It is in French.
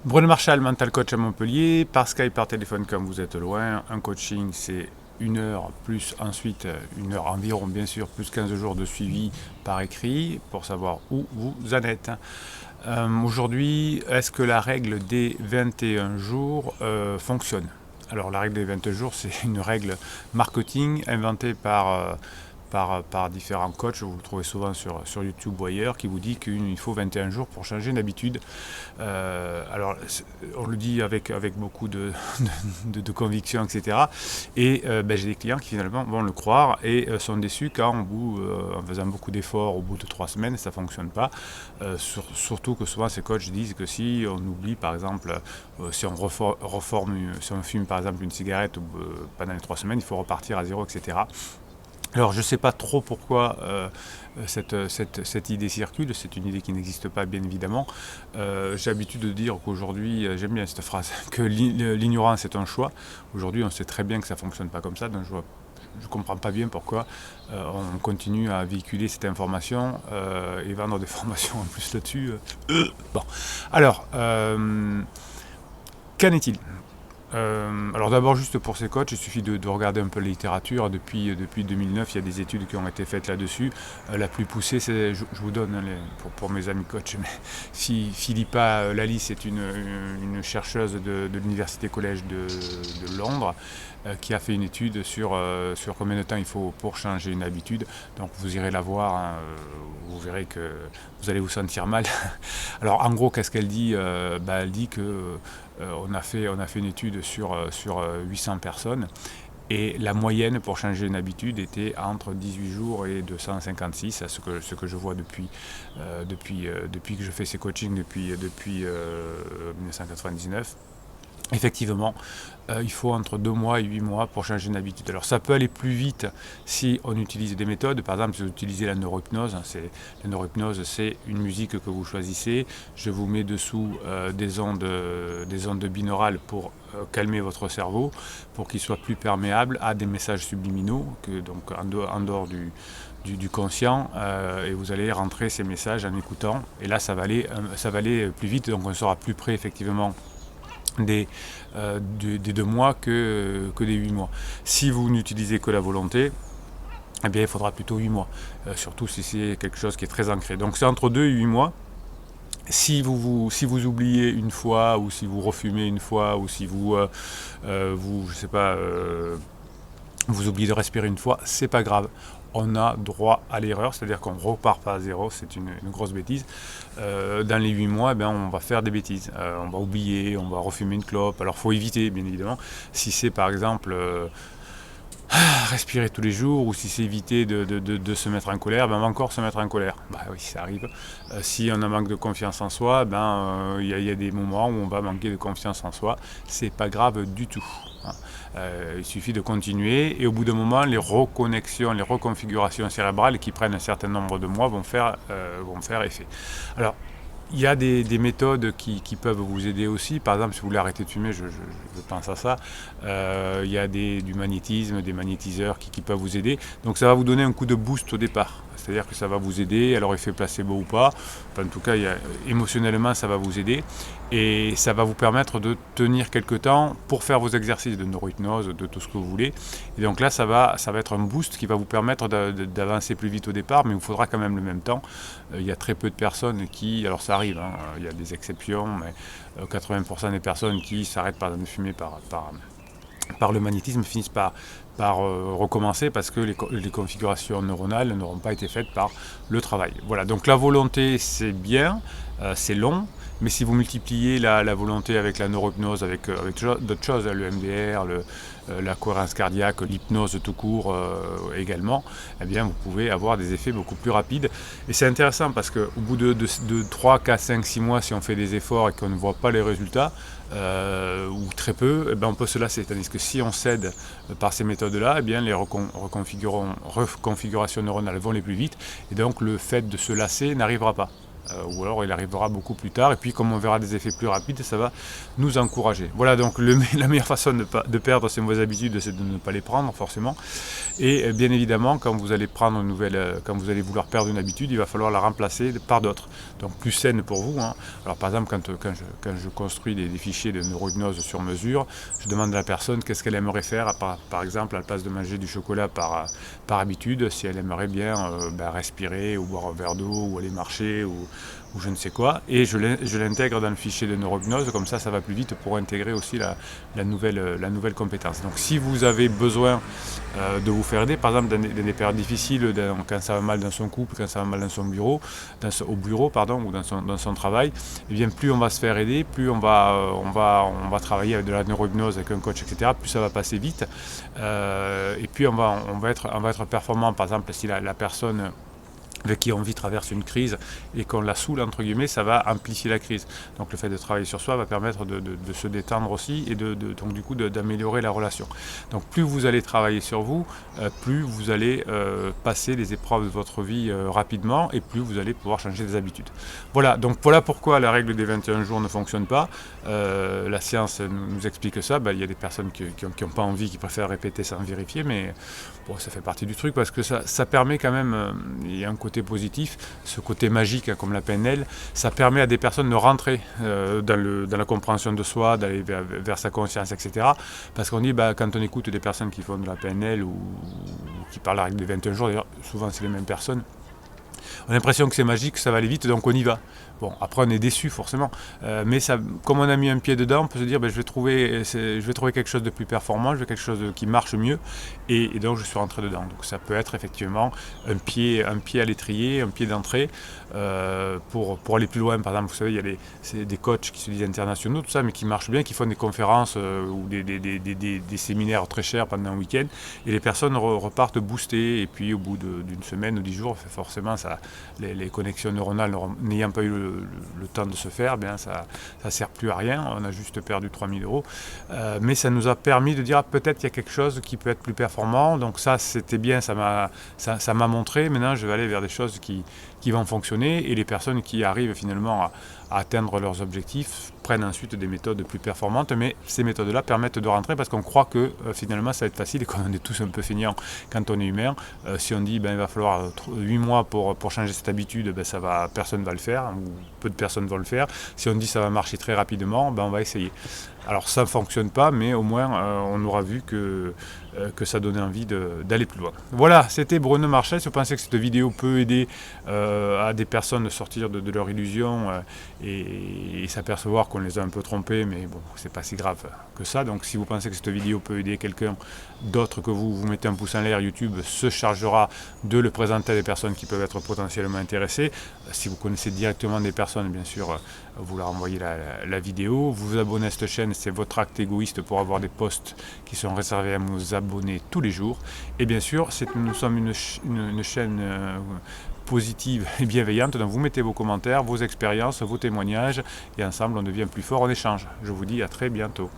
Bruno Marchal, mental coach à Montpellier, par Skype, par téléphone quand vous êtes loin. Un coaching, c'est 1 heure plus ensuite 1 heure environ, bien sûr, plus 15 jours de suivi par écrit pour savoir où vous en êtes. Aujourd'hui, est-ce que la règle des 21 jours fonctionne? Alors la règle des 21 jours, c'est une règle marketing inventée par différents coachs, vous le trouvez souvent sur YouTube ou ailleurs, qui vous dit qu'il faut 21 jours pour changer une habitude. Alors, on le dit avec beaucoup de conviction, etc. Et j'ai des clients qui finalement vont le croire et sont déçus quand, en faisant beaucoup d'efforts, au bout de 3 semaines, ça ne fonctionne pas. Surtout que souvent ces coachs disent que si on oublie, par exemple, si on fume par exemple une cigarette pendant les 3 semaines, il faut repartir à zéro, etc. Alors je ne sais pas trop pourquoi cette idée circule, c'est une idée qui n'existe pas bien évidemment. J'ai l'habitude de dire qu'aujourd'hui, j'aime bien cette phrase, que l'ignorance est un choix. Aujourd'hui on sait très bien que ça ne fonctionne pas comme ça, donc je ne comprends pas bien pourquoi on continue à véhiculer cette information et vendre des formations en plus là-dessus. Bon, alors, qu'en est-il? Alors d'abord, juste pour ces coachs, il suffit de regarder un peu la littérature. Depuis 2009, il y a des études qui ont été faites là-dessus. La plus poussée, c'est, je vous donne pour mes amis coachs, mais Philippa Lally, c'est une chercheuse de l'Université Collège de Londres qui a fait une étude sur combien de temps il faut pour changer une habitude. Donc vous irez la voir, hein, vous verrez que vous allez vous sentir mal. Alors en gros, qu'est-ce qu'elle dit? Elle dit que on a fait une étude sur 800 personnes et la moyenne pour changer une habitude était entre 18 jours et 256, à ce que je vois depuis que je fais ces coachings depuis 1999. Effectivement, il faut entre 2 mois et 8 mois pour changer une habitude. Alors ça peut aller plus vite si on utilise des méthodes. Par exemple, si vous utilisez la neurohypnose, la neurohypnose, c'est une musique que vous choisissez. Je vous mets dessous des ondes binaurales pour calmer votre cerveau, pour qu'il soit plus perméable à des messages subliminaux, donc en dehors du conscient, et vous allez rentrer ces messages en écoutant. Et là, ça va aller plus vite, donc on sera plus près effectivement des 2 mois que des 8 mois. Si vous n'utilisez que la volonté, eh bien, il faudra plutôt 8 mois, surtout si c'est quelque chose qui est très ancré. Donc c'est entre 2 et 8 mois. Si vous oubliez une fois, ou si vous refumez une fois, ou si je sais pas, vous oubliez de respirer une fois, c'est pas grave. On a droit à l'erreur, c'est-à-dire qu'on repart pas à zéro, c'est une grosse bêtise. Dans les 8 mois, on va faire des bêtises. On va oublier, on va refumer une clope. Alors, il faut éviter, bien évidemment. Si c'est par exemple respirer tous les jours, ou si c'est éviter de se mettre en colère, on va encore se mettre en colère. Bah oui, ça arrive. Si on a manque de confiance en soi, il y a des moments où on va manquer de confiance en soi. C'est pas grave du tout. Il suffit de continuer et au bout d'un moment, les reconnexions, les reconfigurations cérébrales qui prennent un certain nombre de mois vont faire effet. Alors, il y a des méthodes qui peuvent vous aider aussi. Par exemple, si vous voulez arrêter de fumer, je pense à ça. Il y a du magnétisme, des magnétiseurs qui peuvent vous aider. Donc ça va vous donner un coup de boost au départ. C'est-à-dire que ça va vous aider, alors effet placebo ou pas. Enfin, en tout cas, émotionnellement, ça va vous aider. Et ça va vous permettre de tenir quelques temps pour faire vos exercices de neurohypnose, de tout ce que vous voulez. Et donc là, ça va être un boost qui va vous permettre d'avancer plus vite au départ, mais il vous faudra quand même le même temps. Il y a très peu de personnes alors ça arrive, hein, il y a des exceptions, mais 80% des personnes qui s'arrêtent par de fumer par le magnétisme finissent par recommencer parce que les configurations neuronales n'auront pas été faites par le travail. Voilà, donc la volonté c'est bien, c'est long, mais si vous multipliez la volonté avec la neurohypnose, avec d'autres choses, le MDR, la cohérence cardiaque, l'hypnose tout court également, eh bien vous pouvez avoir des effets beaucoup plus rapides. Et c'est intéressant parce qu'au bout de 3, 4, 5, 6 mois, si on fait des efforts et qu'on ne voit pas les résultats, ou très peu, eh bien on peut se lasser. Tandis que si on cède par ces méthodes-là, eh bien les reconfigurations neuronales vont les plus vite, et donc le fait de se lasser n'arrivera pas. ou alors il arrivera beaucoup plus tard. Et puis comme on verra des effets plus rapides, ça va nous encourager. Voilà, donc la meilleure façon de perdre ces mauvaises habitudes, c'est de ne pas les prendre forcément. Et bien évidemment, quand vous allez prendre une nouvelle, quand vous allez vouloir perdre une habitude, il va falloir la remplacer par d'autres, donc plus saines pour vous, hein. Alors par exemple, quand je construis des fichiers de neurohypnose sur mesure, je demande à la personne qu'est-ce qu'elle aimerait faire, par exemple, à la place de manger du chocolat par habitude, si elle aimerait bien respirer, ou boire un verre d'eau, ou aller marcher, ou je ne sais quoi, et je l'intègre dans le fichier de neurohypnose, comme ça va plus vite pour intégrer aussi la nouvelle compétence. Donc si vous avez besoin de vous faire aider, par exemple dans des périodes difficiles, quand ça va mal dans son couple, quand ça va mal dans son bureau, au bureau ou dans son travail, et bien plus on va se faire aider, plus on va travailler avec de la neurohypnose, avec un coach, etc., plus ça va passer vite, et puis on va être performant. Par exemple, si la personne avec qui on vit traverse une crise et qu'on la saoule, entre guillemets, ça va amplifier la crise. Donc le fait de travailler sur soi va permettre de se détendre aussi, et donc du coup d'améliorer la relation. Donc plus vous allez travailler sur vous, plus vous allez passer les épreuves de votre vie rapidement, et plus vous allez pouvoir changer des habitudes. Voilà, donc voilà pourquoi la règle des 21 jours ne fonctionne pas. La science nous explique ça. Il y a des personnes qui n'ont pas envie, qui préfèrent répéter sans vérifier, mais bon, ça fait partie du truc, parce que ça permet quand même, il y a un côté positif, ce côté magique, hein, comme la PNL, ça permet à des personnes de rentrer dans la compréhension de soi, d'aller vers sa conscience, etc. Parce qu'on dit, quand on écoute des personnes qui font de la PNL ou qui parlent de la règle des 21 jours, d'ailleurs souvent c'est les mêmes personnes, on a l'impression que c'est magique, que ça va aller vite, donc on y va. Bon, après on est déçu forcément, mais comme on a mis un pied dedans, on peut se dire, je vais trouver quelque chose de plus performant, je vais quelque chose qui marche mieux, et donc je suis rentré dedans. Donc ça peut être effectivement un pied à l'étrier, un pied d'entrée, pour aller plus loin. Par exemple, vous savez, il y a des coachs qui se disent internationaux, tout ça, mais qui marchent bien, qui font des conférences ou des séminaires très chers pendant un week-end, et les personnes repartent boostées, et puis au bout d'une semaine ou 10 jours, forcément, les connexions neuronales n'ayant pas eu le temps de se faire, ça sert plus à rien, on a juste perdu 3000 €, mais ça nous a permis de dire, peut-être il y a quelque chose qui peut être plus performant. Donc ça, c'était bien, ça m'a montré. Maintenant je vais aller vers des choses qui vont fonctionner, et les personnes qui arrivent finalement à atteindre leurs objectifs prennent ensuite des méthodes plus performantes, mais ces méthodes-là permettent de rentrer, parce qu'on croit que finalement ça va être facile, et qu'on est tous un peu feignants quand on est humain. Si on dit il va falloir 8 mois pour changer cette habitude, personne ne va le faire, ou peu de personnes vont le faire. Si on dit ça va marcher très rapidement, on va essayer. Alors ça ne fonctionne pas, mais au moins on aura vu que ça donnait envie d'aller plus loin. Voilà, c'était Bruno Marchais. Si vous pensez que cette vidéo peut aider à des personnes de sortir de leur illusion et s'apercevoir qu'on les a un peu trompés, mais bon, c'est pas si grave que ça. Donc si vous pensez que cette vidéo peut aider quelqu'un d'autre que vous mettez un pouce en l'air, YouTube se chargera de le présenter à des personnes qui peuvent être potentiellement intéressées. Si vous connaissez directement des personnes, bien sûr, vous leur envoyez la vidéo. Vous vous abonnez à cette chaîne, c'est votre acte égoïste pour avoir des posts qui sont réservés à nos abonnés tous les jours. Et bien sûr, nous sommes une chaîne positive et bienveillante, donc vous mettez vos commentaires, vos expériences, vos témoignages, et ensemble on devient plus fort, on échange. Je vous dis à très bientôt.